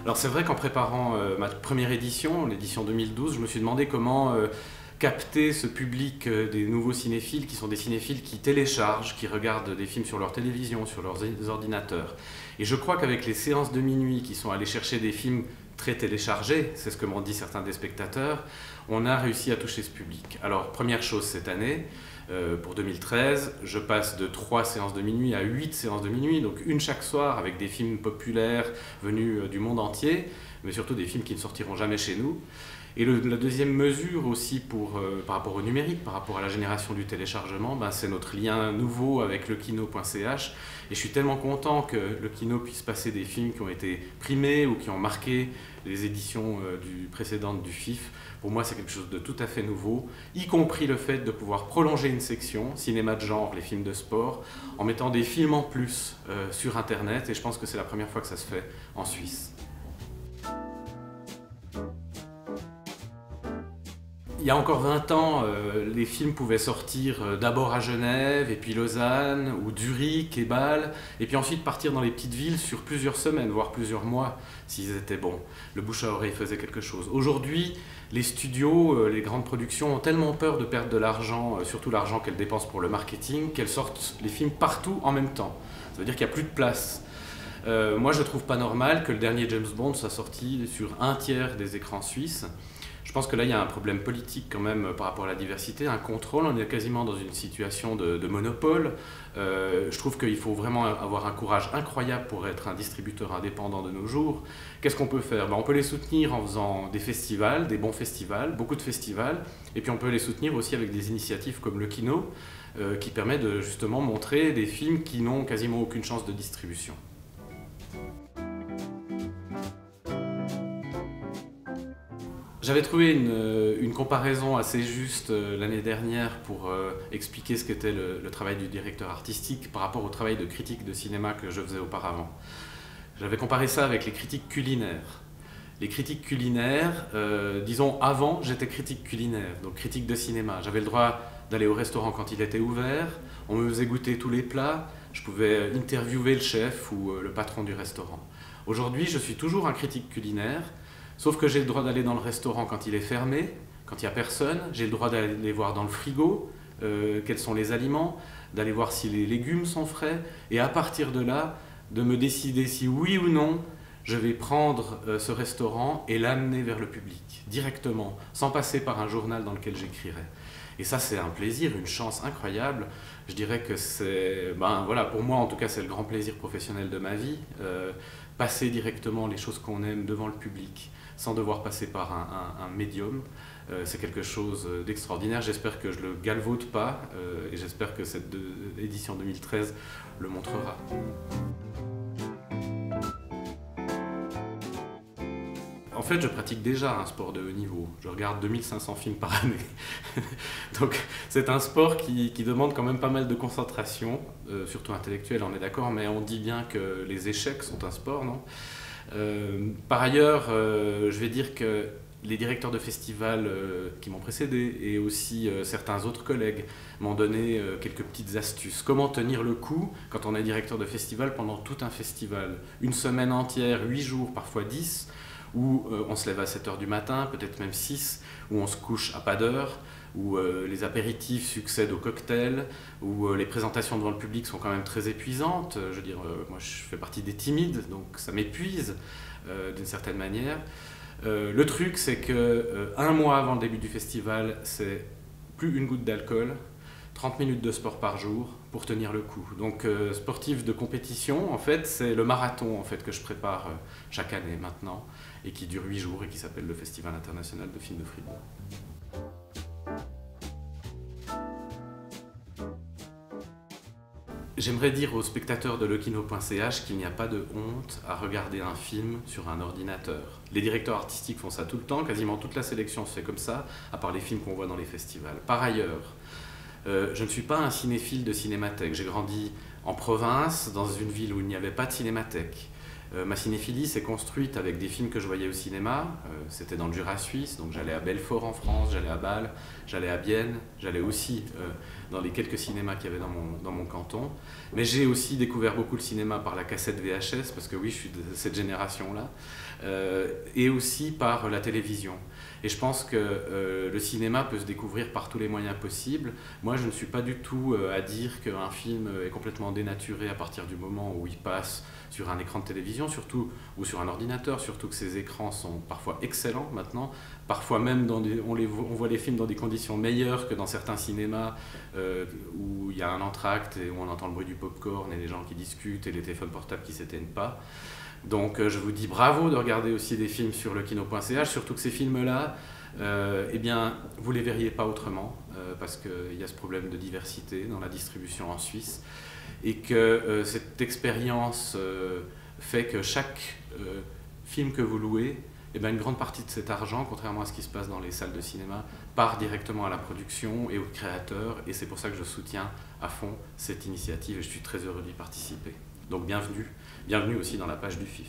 Alors c'est vrai qu'en préparant ma première édition, l'édition 2012, je me suis demandé comment capter ce public des nouveaux cinéphiles qui sont des cinéphiles qui téléchargent, qui regardent des films sur leur télévision, sur leurs ordinateurs. Et je crois qu'avec les séances de minuit qui sont allées chercher des films très téléchargés, c'est ce que m'ont dit certains des spectateurs, on a réussi à toucher ce public. Alors première chose cette année, pour 2013, je passe de 3 séances de minuit à 8 séances de minuit, donc une chaque soir avec des films populaires venus du monde entier, mais surtout des films qui ne sortiront jamais chez nous. Et la deuxième mesure aussi par rapport au numérique, par rapport à la génération du téléchargement, c'est notre lien nouveau avec lekino.ch. Et je suis tellement content que Lekino puisse passer des films qui ont été primés ou qui ont marqué les éditions précédentes du FIF. Pour moi, c'est quelque chose de tout à fait nouveau, y compris le fait de pouvoir prolonger une section, cinéma de genre, les films de sport, en mettant des films en plus sur Internet. Et je pense que c'est la première fois que ça se fait en Suisse. Il y a encore 20 ans, les films pouvaient sortir d'abord à Genève, et puis Lausanne, ou Zurich et Bâle, et puis ensuite partir dans les petites villes sur plusieurs semaines, voire plusieurs mois, s'ils étaient bons. Le bouche à oreille faisait quelque chose. Aujourd'hui, les studios, les grandes productions ont tellement peur de perdre de l'argent, surtout l'argent qu'elles dépensent pour le marketing, qu'elles sortent les films partout en même temps. Ça veut dire qu'il n'y a plus de place. Moi, je ne trouve pas normal que le dernier James Bond soit sorti sur 1/3 des écrans suisses. Je pense que là, il y a un problème politique quand même par rapport à la diversité, un contrôle. On est quasiment dans une situation de monopole. Je trouve qu'il faut vraiment avoir un courage incroyable pour être un distributeur indépendant de nos jours. Qu'est-ce qu'on peut faire? On peut les soutenir en faisant des festivals, des bons festivals, beaucoup de festivals. Et puis on peut les soutenir aussi avec des initiatives comme Lekino, qui permet de justement montrer des films qui n'ont quasiment aucune chance de distribution. J'avais trouvé une comparaison assez juste l'année dernière pour expliquer ce qu'était le travail du directeur artistique par rapport au travail de critique de cinéma que je faisais auparavant. J'avais comparé ça avec les critiques culinaires. Les critiques culinaires, disons avant j'étais critique culinaire, donc critique de cinéma. J'avais le droit d'aller au restaurant quand il était ouvert, on me faisait goûter tous les plats, je pouvais interviewer le chef ou le patron du restaurant. Aujourd'hui, je suis toujours un critique culinaire, sauf que j'ai le droit d'aller dans le restaurant quand il est fermé, quand il n'y a personne. J'ai le droit d'aller voir dans le frigo quels sont les aliments, d'aller voir si les légumes sont frais, et à partir de là, de me décider si oui ou non, je vais prendre ce restaurant et l'amener vers le public, directement, sans passer par un journal dans lequel j'écrirai. Et ça, c'est un plaisir, une chance incroyable. Je dirais que c'est, voilà, pour moi en tout cas, c'est le grand plaisir professionnel de ma vie. Passer directement les choses qu'on aime devant le public, sans devoir passer par un médium, c'est quelque chose d'extraordinaire. J'espère que je ne le galvaude pas et j'espère que cette édition 2013 le montrera. En fait, je pratique déjà un sport de haut niveau. Je regarde 2500 films par année. Donc, c'est un sport qui demande quand même pas mal de concentration, surtout intellectuelle, on est d'accord, mais on dit bien que les échecs sont un sport, non? Par ailleurs, je vais dire que les directeurs de festivals qui m'ont précédé et aussi certains autres collègues m'ont donné quelques petites astuces. Comment tenir le coup quand on est directeur de festival pendant tout un festival? Une semaine entière, 8 jours, parfois 10, où on se lève à 7 h du matin, peut-être même 6, où on se couche à pas d'heure, où les apéritifs succèdent aux cocktails, où les présentations devant le public sont quand même très épuisantes. Je veux dire, moi je fais partie des timides, donc ça m'épuise d'une certaine manière. Le truc, c'est que un mois avant le début du festival, c'est plus une goutte d'alcool, 30 minutes de sport par jour pour tenir le coup. Donc sportif de compétition, en fait, c'est le marathon en fait, que je prépare chaque année maintenant et qui dure 8 jours et qui s'appelle le Festival international de films de Fribourg. J'aimerais dire aux spectateurs de lekino.ch qu'il n'y a pas de honte à regarder un film sur un ordinateur. Les directeurs artistiques font ça tout le temps, quasiment toute la sélection se fait comme ça, à part les films qu'on voit dans les festivals. Par ailleurs, je ne suis pas un cinéphile de cinémathèque. J'ai grandi en province, dans une ville où il n'y avait pas de cinémathèque. Ma cinéphilie s'est construite avec des films que je voyais au cinéma. C'était dans le Jura suisse, donc j'allais à Belfort en France, j'allais à Bâle, j'allais à Bienne, j'allais aussi dans les quelques cinémas qu'il y avait dans mon canton. Mais j'ai aussi découvert beaucoup le cinéma par la cassette VHS, parce que oui, je suis de cette génération-là, et aussi par la télévision. Et je pense que le cinéma peut se découvrir par tous les moyens possibles. Moi, je ne suis pas du tout à dire qu'un film est complètement dénaturé à partir du moment où il passe sur un écran de télévision, surtout, ou sur un ordinateur, surtout que ces écrans sont parfois excellents maintenant. Parfois même, on voit les films dans des conditions meilleures que dans certains cinémas où il y a un entracte et où on entend le bruit du popcorn et les gens qui discutent et les téléphones portables qui ne s'éteignent pas. Donc je vous dis bravo de regarder aussi des films sur lekino.ch, surtout que ces films-là, eh bien, vous ne les verriez pas autrement, parce qu'il y a ce problème de diversité dans la distribution en Suisse, et que cette expérience fait que chaque film que vous louez, eh bien, une grande partie de cet argent, contrairement à ce qui se passe dans les salles de cinéma, part directement à la production et aux créateurs, et c'est pour ça que je soutiens à fond cette initiative et je suis très heureux d'y participer. Donc bienvenue aussi dans la page du FIF.